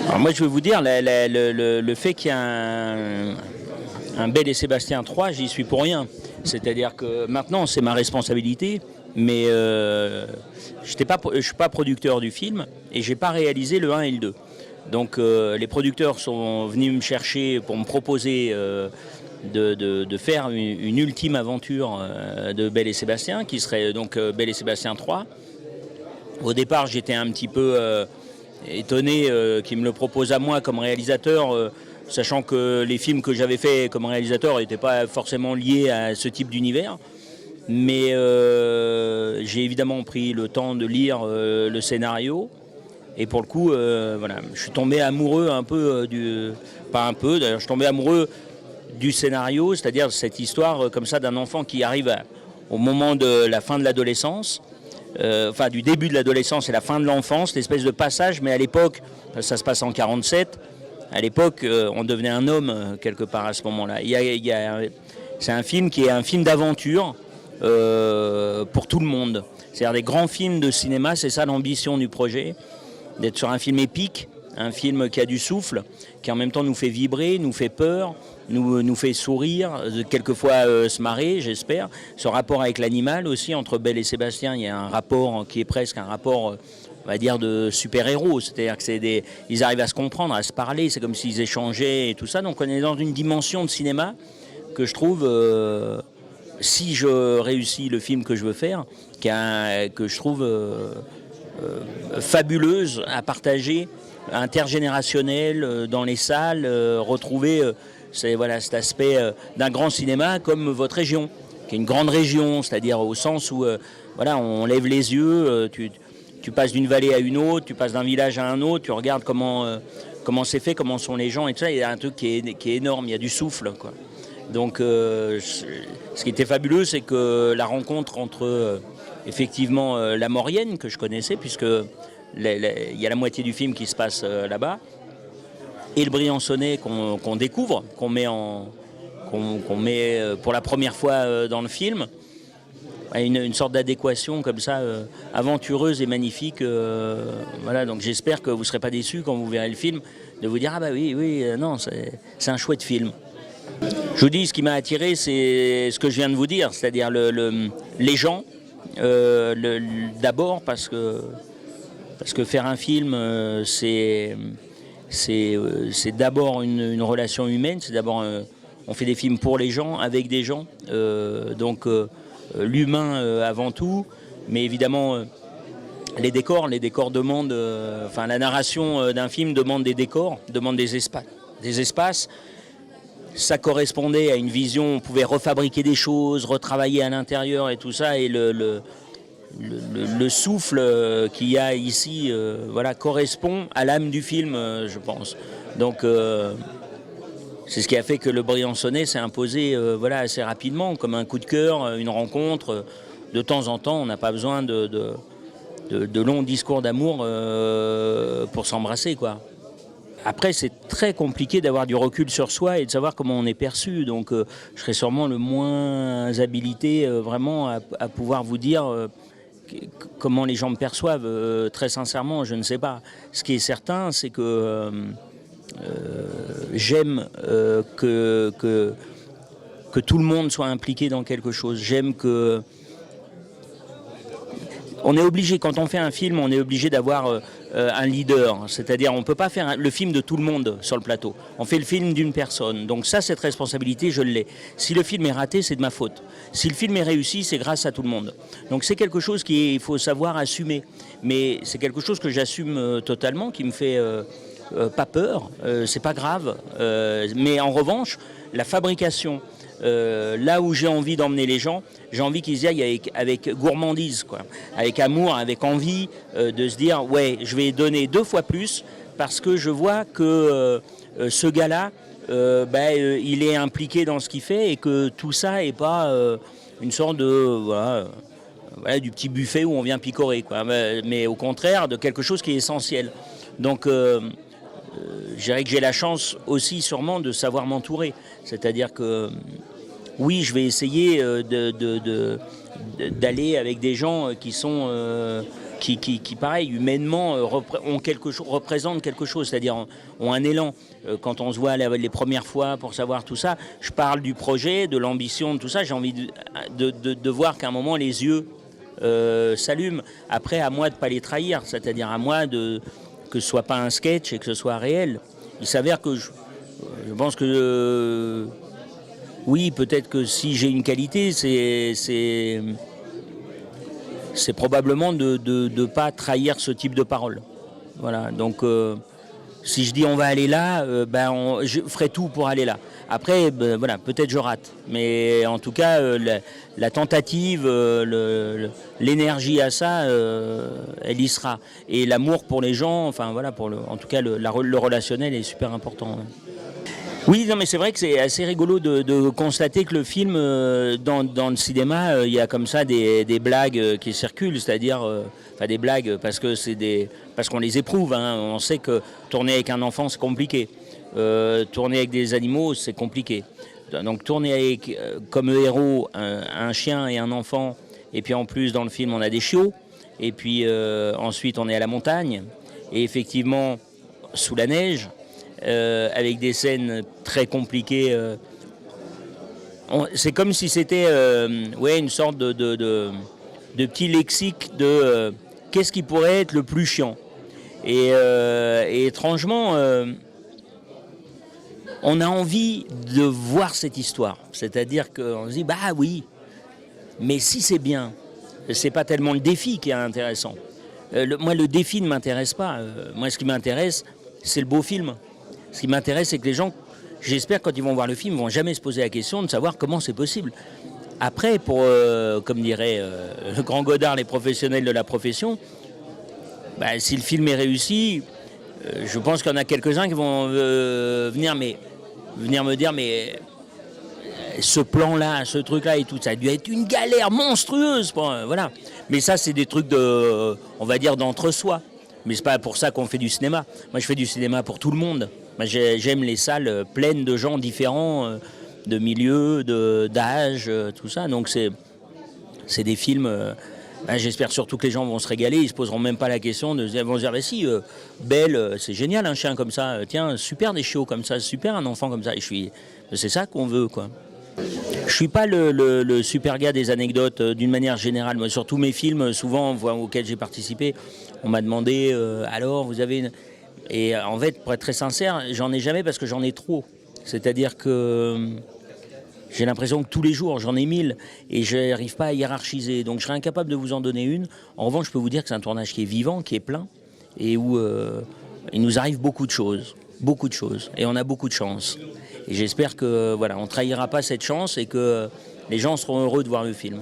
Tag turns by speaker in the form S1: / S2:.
S1: Alors moi, je vais vous dire, le fait qu'il y ait un Belle et Sébastien 3, j'y suis pour rien. C'est-à-dire que maintenant, c'est ma responsabilité, mais je ne suis pas producteur du film et je n'ai pas réalisé le 1 et le 2. Donc les producteurs sont venus me chercher pour me proposer de faire une ultime aventure de Belle et Sébastien, qui serait donc Belle et Sébastien 3. Au départ, j'étais un petit peu étonné qu'ils me le proposent à moi comme réalisateur, sachant que les films que j'avais faits comme réalisateur n'étaient pas forcément liés à ce type d'univers. Mais j'ai évidemment pris le temps de lire le scénario. Et pour le coup, voilà, je suis tombé amoureux un peu pas un peu, d'ailleurs, je suis tombé amoureux du scénario, c'est-à-dire cette histoire comme ça d'un enfant qui arrive au moment de la fin de l'adolescence, enfin du début de l'adolescence et la fin de l'enfance, l'espèce de passage, mais à l'époque, ça se passe en 47, à l'époque, on devenait un homme quelque part à ce moment-là. C'est un film qui est un film d'aventure pour tout le monde. C'est-à-dire des grands films de cinéma, c'est ça l'ambition du projet, d'être sur un film épique, un film qui a du souffle, qui en même temps nous fait vibrer, nous fait peur, nous fait sourire, quelquefois se marrer, j'espère. Ce rapport avec l'animal aussi, entre Belle et Sébastien, il y a un rapport qui est presque un rapport, on va dire, de super-héros. C'est-à-dire que ils arrivent à se comprendre, à se parler, c'est comme s'ils échangeaient et tout ça. Donc on est dans une dimension de cinéma que je trouve, si je réussis le film que je veux faire, que je trouve fabuleuse à partager, intergénérationnelle dans les salles, retrouver voilà, cet aspect d'un grand cinéma comme votre région, qui est une grande région, c'est-à-dire au sens où voilà, on lève les yeux, tu passes d'une vallée à une autre, tu passes d'un village à un autre, tu regardes comment c'est fait, comment sont les gens et tout ça. Il y a un truc qui est énorme, il y a du souffle, quoi. Donc ce qui était fabuleux, c'est que la rencontre entre effectivement la Maurienne, que je connaissais, puisque il y a la moitié du film qui se passe là-bas, et le Briançonnais qu'on découvre, qu'on met pour la première fois dans le film, une sorte d'adéquation comme ça, aventureuse et magnifique. Voilà, donc j'espère que vous ne serez pas déçus quand vous verrez le film, de vous dire « Ah bah oui, non, c'est un chouette film ». Je vous dis, ce qui m'a attiré, c'est ce que je viens de vous dire, c'est-à-dire les gens, d'abord parce que faire un film, c'est d'abord une relation humaine, c'est d'abord, on fait des films pour les gens, avec des gens, donc l'humain avant tout, mais évidemment les décors demandent, enfin la narration d'un film demande des décors, demande des espaces. Ça correspondait à une vision, on pouvait refabriquer des choses, retravailler à l'intérieur et tout ça, et le souffle qu'il y a ici voilà, correspond à l'âme du film, je pense. Donc c'est ce qui a fait que le Briançonnais s'est imposé voilà, assez rapidement, comme un coup de cœur, une rencontre. De temps en temps, on n'a pas besoin de longs discours d'amour pour s'embrasser, quoi. Après, c'est très compliqué d'avoir du recul sur soi et de savoir comment on est perçu. Donc, je serais sûrement le moins habilité vraiment à pouvoir vous dire comment les gens me perçoivent. Très sincèrement, je ne sais pas. Ce qui est certain, c'est que j'aime que tout le monde soit impliqué dans quelque chose. J'aime que... On est obligé, quand on fait un film, on est obligé d'avoir un leader. C'est-à-dire, on ne peut pas faire le film de tout le monde sur le plateau. On fait le film d'une personne. Donc ça, cette responsabilité, je l'ai. Si le film est raté, c'est de ma faute. Si le film est réussi, c'est grâce à tout le monde. Donc c'est quelque chose qu'il faut savoir assumer. Mais c'est quelque chose que j'assume totalement, qui me fait pas peur. C'est pas grave. Mais en revanche, la fabrication... là où j'ai envie d'emmener les gens, j'ai envie qu'ils y aillent avec gourmandise, quoi. Avec amour, avec envie de se dire « ouais, je vais donner 2 fois plus parce que je vois que ce gars-là, il est impliqué dans ce qu'il fait et que tout ça n'est pas une sorte de... voilà, du petit buffet où on vient picorer, quoi. Mais au contraire, de quelque chose qui est essentiel. » Donc... je dirais que j'ai la chance aussi sûrement de savoir m'entourer. C'est-à-dire que oui, je vais essayer d'aller avec des gens qui sont pareil, humainement, représentent quelque chose, c'est-à-dire ont un élan. Quand on se voit les premières fois pour savoir tout ça, je parle du projet, de l'ambition, de tout ça, j'ai envie de voir qu'à un moment les yeux s'allument. Après, à moi de ne pas les trahir, c'est-à-dire à moi que ce ne soit pas un sketch et que ce soit réel. Il s'avère que je pense que oui, peut-être que si j'ai une qualité, c'est probablement de ne pas trahir ce type de parole. Voilà, donc si je dis on va aller là, je ferai tout pour aller là. Après, voilà, peut-être je rate, mais en tout cas, la tentative, l'énergie à ça, elle y sera. Et l'amour pour les gens, enfin voilà, en tout cas, le relationnel est super important. Oui, non, mais c'est vrai que c'est assez rigolo de constater que le film, dans le cinéma, il y a comme ça des blagues qui circulent, c'est-à-dire, des blagues parce qu'on les éprouve. Hein. On sait que tourner avec un enfant, c'est compliqué. Tourner avec des animaux, c'est compliqué. Donc tourner avec, comme héros, un chien et un enfant, et puis en plus, dans le film, on a des chiots, et puis ensuite, on est à la montagne, et effectivement, sous la neige, avec des scènes très compliquées. C'est comme si c'était une sorte de petit lexique de qu'est-ce qui pourrait être le plus chiant. Et étrangement, on a envie de voir cette histoire. C'est-à-dire qu'on se dit, bah oui, mais si c'est bien, c'est pas tellement le défi qui est intéressant. Moi, le défi ne m'intéresse pas. Moi, ce qui m'intéresse, c'est le beau film. Ce qui m'intéresse, c'est que les gens, j'espère, quand ils vont voir le film, ne vont jamais se poser la question de savoir comment c'est possible. Après, comme dirait le grand Godard, les professionnels de la profession, si le film est réussi, je pense qu'il y en a quelques-uns qui vont venir me dire, mais ce plan-là, ce truc-là et tout, ça a dû être une galère monstrueuse. Voilà. Mais ça, c'est des trucs on va dire, d'entre-soi. Mais c'est pas pour ça qu'on fait du cinéma. Moi, je fais du cinéma pour tout le monde. Moi, j'aime les salles pleines de gens différents, de milieux, d'âge, tout ça. Donc, c'est des films. J'espère surtout que les gens vont se régaler. Ils se poseront même pas la question ils vont se dire, si, Belle, c'est génial un chien comme ça. Tiens, super des chiots comme ça, super un enfant comme ça. C'est ça qu'on veut, quoi. Je suis pas le super gars des anecdotes d'une manière générale. Moi, sur tous mes films, souvent auxquels j'ai participé, on m'a demandé alors vous avez et en fait, pour être très sincère, j'en ai jamais parce que j'en ai trop. C'est-à-dire que j'ai l'impression que tous les jours j'en ai 1000 et je n'arrive pas à hiérarchiser. Donc je serais incapable de vous en donner une. En revanche, je peux vous dire que c'est un tournage qui est vivant, qui est plein et où il nous arrive beaucoup de choses et on a beaucoup de chance. Et j'espère que on trahira pas cette chance et que les gens seront heureux de voir le film.